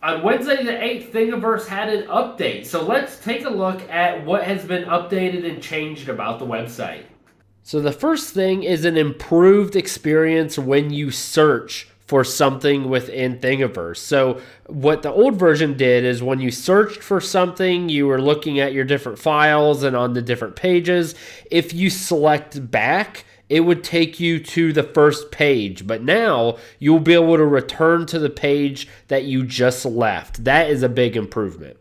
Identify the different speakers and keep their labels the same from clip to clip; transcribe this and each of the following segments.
Speaker 1: On Wednesday the 8th, Thingiverse had an update. So let's take a look at what has been updated and changed about the website. So the first thing is an improved experience when you search for something within Thingiverse. So what the old version did is when you searched for something, you were looking at your different files and on the different pages. If you select back, it would take you to the first page. But now you'll be able to return to the page that you just left. That is a big improvement.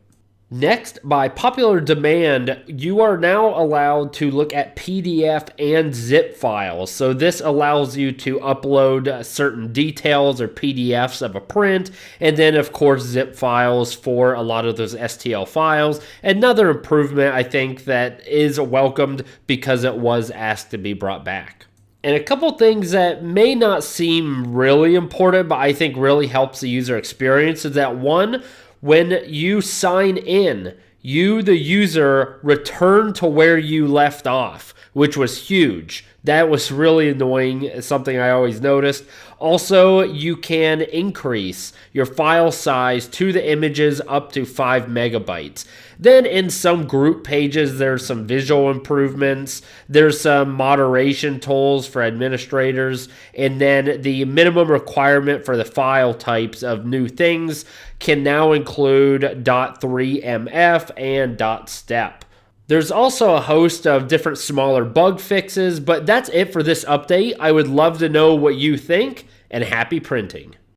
Speaker 1: Next, by popular demand, you are now allowed to look at PDF and zip files. So this allows you to upload certain details or PDFs of a print, and then of course zip files for a lot of those STL files. Another improvement I think that is welcomed because it was asked to be brought back. And a couple things that may not seem really important, but I think really helps the user experience is that one, when you sign in, you, the user, return to where you left off, which was huge. That was really annoying, something I always noticed. Also, you can increase your file size to the images up to 5 megabytes. Then in some group pages, there's some visual improvements. There's some moderation tools for administrators. And then the minimum requirement for the file types of new things can now include .3mf and .step. There's also a host of different smaller bug fixes, but that's it for this update. I would love to know what you think, and happy printing.